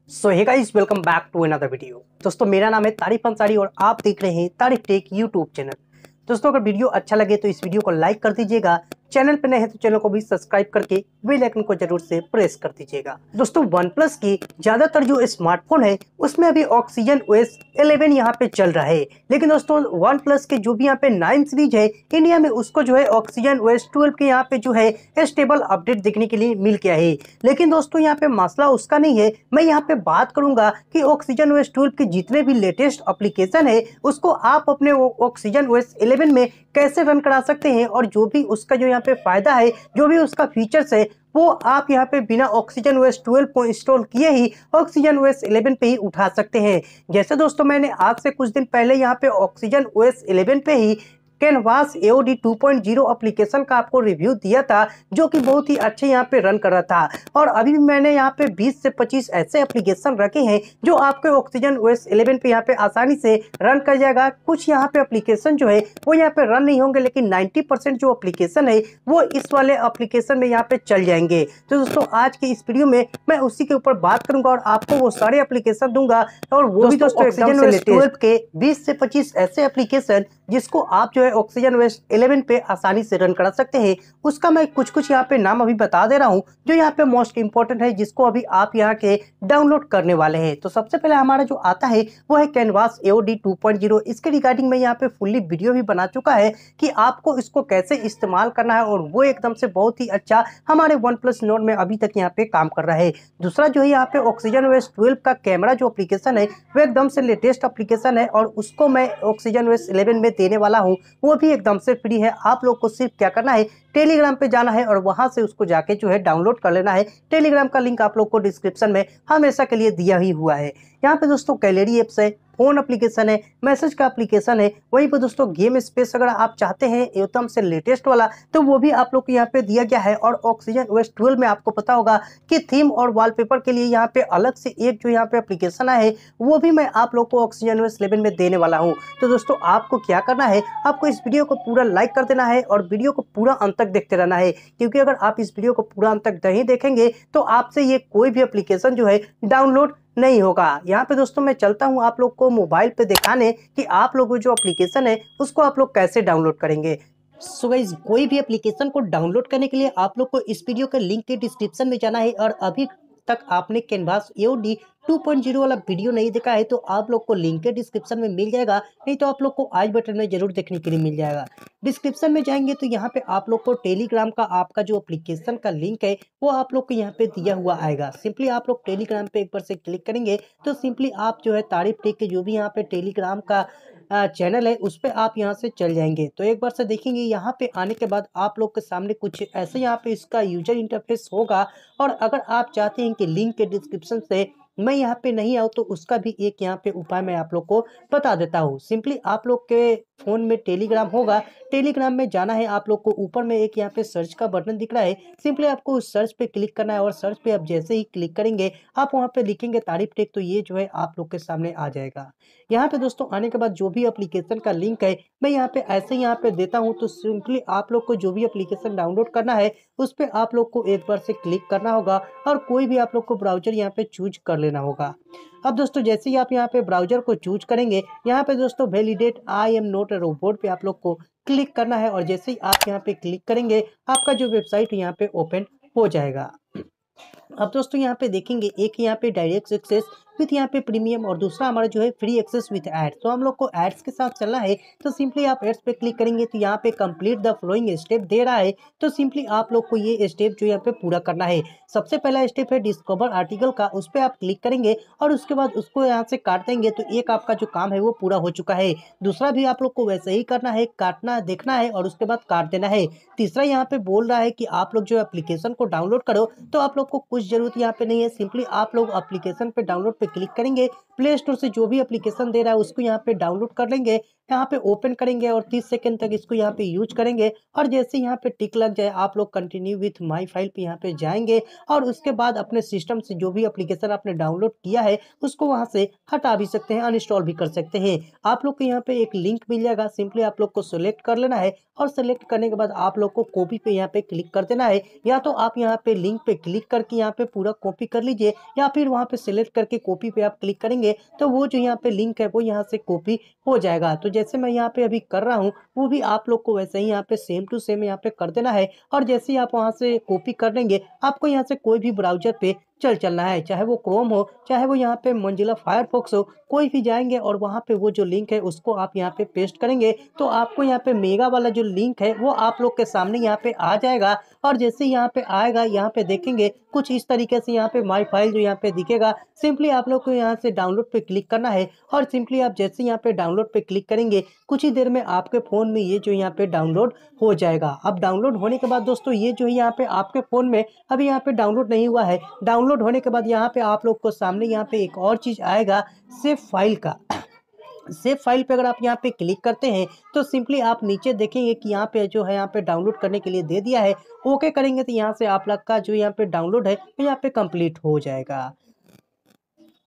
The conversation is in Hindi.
So hey guys, welcome back to another video. दोस्तों, मेरा नाम है तारिफ अंसारी और आप देख रहे हैं तारिफ टेक यूट्यूब चैनल। दोस्तों, अगर वीडियो अच्छा लगे तो इस वीडियो को लाइक कर दीजिएगा। चैनल पर नए हैं तो चैनल को भी सब्सक्राइब करके बेल आइकन को जरूर से प्रेस कर दीजिएगा। दोस्तों, वन प्लस की ज्यादातर जो स्मार्टफोन है उसमें अभी ऑक्सीजन ओएस 11 यहाँ पे चल रहा है, लेकिन दोस्तों वन प्लस के जो भी यहाँ पे 9 सीरीज है इंडिया में उसको जो है ऑक्सीजन ओएस 12 के यहाँ पे जो है स्टेबल अपडेट देखने के लिए मिल गया है। लेकिन दोस्तों यहाँ पे मसला उसका नहीं है। मैं यहाँ पे बात करूंगा कि ऑक्सीजन ओएस 12 के जितने भी लेटेस्ट एप्लीकेशन है उसको आप अपने ऑक्सीजन ओएस 11 में कैसे रन करा सकते हैं, और जो भी उसका जो यहाँ पे फायदा है, जो भी उसका फीचर्स है, वो आप यहाँ पे बिना ऑक्सीजन ओएस 12 को इंस्टॉल किए ही ऑक्सीजन ओएस 11 पे ही उठा सकते हैं। जैसे दोस्तों, मैंने आज से कुछ दिन पहले यहाँ पे ऑक्सीजन ओएस 11 पे ही कैनवास AOD 2.0 एप्लीकेशन का आपको रिव्यू दिया था, जो कि बहुत ही अच्छे यहाँ पे रन कर रहा था। और अभी भी मैंने यहाँ पे 20 से 25 ऐसे एप्लीकेशन रखे हैं जो आपके ऑक्सीजन OS 11 पे यहाँ पे आसानी से रन कर जाएगा। कुछ यहाँ पे एप्लीकेशन जो है वो यहाँ पे रन नहीं होंगे, लेकिन 90% जो एप्लीकेशन है वो इस वाले एप्लीकेशन में यहाँ पे चल जाएंगे। तो दोस्तों, आज की इस वीडियो में मैं उसी के ऊपर बात करूंगा और आपको वो सारे एप्लीकेशन दूंगा, और वो भी दोस्तों ऑक्सीजन OS 12 के 20 से 25 ऐसे एप्लीकेशन जिसको आप जो है ऑक्सीजन OS 11 पे आसानी से रन करा सकते हैं। उसका मैं कुछ यहाँ पे नाम अभी बता दे रहा हूँ जो यहाँ पे मोस्ट इंपॉर्टेंट है, जिसको अभी आप यहाँ के डाउनलोड करने वाले हैं। तो सबसे पहले हमारा जो आता है वो है कैनवास AOD 2.0। इसके रिगार्डिंग में यहाँ पे फुल्ली वीडियो भी बना चुका है कि आपको इसको कैसे इस्तेमाल करना है, और वो एकदम से बहुत ही अच्छा हमारे OnePlus Nord में अभी तक यहाँ पे काम कर रहा है। दूसरा जो है यहाँ पे ऑक्सीजन OS 12 का कैमरा जो एप्लीकेशन है वो एकदम से लेटेस्ट एप्लीकेशन है, और उसको मैं ऑक्सीजन OS 11 में देने वाला हूँ। वो भी एकदम से फ्री है। आप लोग को सिर्फ क्या करना है, टेलीग्राम पे जाना है और वहां से उसको जाके जो है डाउनलोड कर लेना है। टेलीग्राम का लिंक आप लोग को डिस्क्रिप्शन में हमेशा के लिए दिया ही हुआ है। यहाँ पे दोस्तों गैलरी एप्स है, फोन एप्लीकेशन है, मैसेज का एप्लीकेशन है, वहीं पर दोस्तों गेम स्पेस अगर आप चाहते हैं एकदम से लेटेस्ट वाला तो वो भी आप लोग को यहाँ पे दिया गया है। और ऑक्सीजन OS 12 में आपको पता होगा कि थीम और वॉलपेपर के लिए यहाँ पे अलग से एक जो यहाँ पे एप्लीकेशन है वो भी मैं आप लोग को ऑक्सीजन OS 11 में देने वाला हूँ। तो दोस्तों, आपको क्या करना है, आपको इस वीडियो को पूरा लाइक कर देना है और वीडियो को पूरा अंत तक देखते रहना है, क्योंकि अगर आप इस वीडियो को पूरा अंत तक नहीं देखेंगे तो आपसे ये कोई भी एप्लीकेशन जो है डाउनलोड नहीं होगा। यहाँ पे दोस्तों मैं चलता हूँ आप लोग को मोबाइल पे दिखाने कि आप लोग जो एप्लीकेशन है उसको आप लोग कैसे डाउनलोड करेंगे। सो गाइस, कोई भी एप्लीकेशन को डाउनलोड करने के लिए आप लोग को इस वीडियो के लिंक के डिस्क्रिप्शन में जाना है, और अभी तक आपने कैनवास AOD 2.0 वाला वीडियो नहीं देखा है तो आप लोग को लिंक के डिस्क्रिप्शन में मिल जाएगा, नहीं तो आप लोग को आई बटन में जरूर देखने के लिए मिल जाएगा। डिस्क्रिप्शन में जाएंगे तो यहाँ पे आप लोग को टेलीग्राम का आपका जो एप्लीकेशन का लिंक है वो आप लोग को यहाँ पे दिया हुआ आएगा। सिंपली आप लोग टेलीग्राम पे एक बार से क्लिक करेंगे तो सिंपली आप जो है तारीफ टेक के जो भी यहाँ पे टेलीग्राम का चैनल है उस पे आप यहाँ से चल जाएंगे। तो एक बार से देखेंगे यहाँ पे आने के बाद आप लोग के सामने कुछ ऐसे यहाँ पे इसका यूजर इंटरफेस होगा। और अगर आप चाहते हैं कि लिंक के डिस्क्रिप्शन से मैं यहाँ पे नहीं आऊँ तो उसका भी एक यहाँ पे उपाय मैं आप लोग को बता देता हूँ। सिंपली आप लोग के फोन में टेलीग्राम होगा, टेलीग्राम में जाना है आप लोग को। ऊपर में एक यहाँ पे सर्च का बटन दिख रहा है, सिंपली आपको उस सर्च पे क्लिक करना है, और सर्च पे आप जैसे ही क्लिक करेंगे आप वहाँ पे लिखेंगे तारीफ टेक, तो ये जो है आप लोग के सामने आ जाएगा। यहाँ पे दोस्तों आने के बाद जो भी एप्लीकेशन का लिंक है मैं यहाँ पे ऐसे यहाँ पे देता हूँ। तो सिंपली आप लोग को जो भी एप्लीकेशन डाउनलोड करना है उस पर आप लोग को एक बार से क्लिक करना होगा, और कोई भी आप लोग को ब्राउजर यहाँ पे चूज कर लेना होगा। अब दोस्तों जैसे ही आप यहाँ पे ब्राउजर को चूज करेंगे, यहाँ पे दोस्तों validate I am not a robot पे आप लोग को क्लिक करना है, और जैसे ही आप यहाँ पे क्लिक करेंगे आपका जो वेबसाइट यहाँ पे ओपन हो जाएगा। अब दोस्तों यहाँ पे देखेंगे एक यहाँ पे डायरेक्ट एक्सेस विथ यहाँ पे प्रीमियम, और दूसरा हमारा जो है फ्री एक्सेस विथ एड्स। तो हम लोग को एड्स के साथ चलना है तो सिंपली आप एड्स पे क्लिक करेंगे तो यहाँ पे कंप्लीट द फ्लोइंग स्टेप दे रहा है। तो सिंपली आप लोग को ये स्टेप जो यहाँ पे पूरा करना है। सबसे पहला स्टेप है डिस्कवर आर्टिकल का, उस पर आप क्लिक करेंगे और उसके बाद उसको यहाँ से काट देंगे तो एक आपका जो काम है वो पूरा हो चुका है। दूसरा भी आप लोग को वैसे ही करना है, काटना देखना है और उसके बाद काट देना है। तीसरा यहाँ पे बोल रहा है कि आप लोग जो एप्लीकेशन को डाउनलोड करो, तो आप लोग को कुछ जरूरत यहाँ पे नहीं है। सिंपली आप लोग एप्लीकेशन पे डाउनलोड पे पे क्लिक करेंगे, प्ले स्टोर से जो भी एप्लीकेशन दे रहा है उसको यहाँ पे डाउनलोड कर लेंगे, यहाँ पे ओपन करेंगे और 30 सेकंड तक इसको यहाँ पे यूज करेंगे। और जैसे यहाँ पे टिक लग जाए आप लोग कंटिन्यू विथ माई फाइल पे यहाँ पे जाएंगे और उसके बाद अपने सिस्टम से जो भी एप्लीकेशन आपने डाउनलोड किया है उसको वहाँ से हटा भी सकते हैं, अनइंस्टॉल भी कर सकते हैं। आप लोग को यहाँ पे एक लिंक मिल जाएगा, सिंपली आप लोग को सिलेक्ट कर लेना है और सेलेक्ट करने के बाद आप लोग को कॉपी पे यहाँ पे क्लिक कर देना है। या तो आप यहाँ पे लिंक पे क्लिक करके यहाँ पे पूरा कॉपी कर लीजिए या फिर वहाँ पे सिलेक्ट करके कॉपी पे आप क्लिक करेंगे तो वो जो यहाँ पे लिंक है वो यहाँ से कॉपी हो जाएगा। तो जैसे मैं यहाँ पे अभी कर रहा हूँ वो भी आप लोग को वैसे ही यहाँ पे सेम टू सेम यहाँ पे कर देना है। और जैसे ही आप वहाँ से कॉपी कर लेंगे आपको यहाँ से कोई भी ब्राउजर पे चलना है, चाहे वो क्रोम हो चाहे वो यहाँ पे मोजिल्ला फायरफॉक्स हो, कोई भी जाएंगे और वहाँ पे वो जो लिंक है उसको आप यहाँ पे पेस्ट करेंगे तो आपको यहाँ पे मेगा वाला जो लिंक है वो आप लोग के सामने यहाँ पे आ जाएगा। और जैसे यहाँ पे आएगा यहाँ पे देखेंगे कुछ इस तरीके से यहाँ पे माई फाइल जो यहाँ पे दिखेगा, सिंपली आप लोग को यहाँ से डाउनलोड पे क्लिक करना है। और सिंपली आप जैसे यहाँ पे डाउनलोड पे क्लिक करेंगे कुछ ही देर में आपके फोन में ये जो यहाँ पे डाउनलोड हो जाएगा। अब डाउनलोड होने के बाद दोस्तों ये जो है यहाँ पे आपके फोन में अभी यहाँ पे डाउनलोड नहीं हुआ है, डाउनलोड होने के बाद यहाँ पे आप लोग को सामने यहाँ पे एक और चीज आएगा सेव फाइल का। सेव फाइल पे अगर आप यहाँ पे क्लिक करते हैं तो सिंपली आप नीचे देखेंगे कि यहाँ पे जो है यहाँ पे डाउनलोड करने के लिए दे दिया है, ओके करेंगे तो यहाँ से आप लोग का जो यहाँ पे डाउनलोड है वो यहाँ पे कंप्लीट हो जाएगा।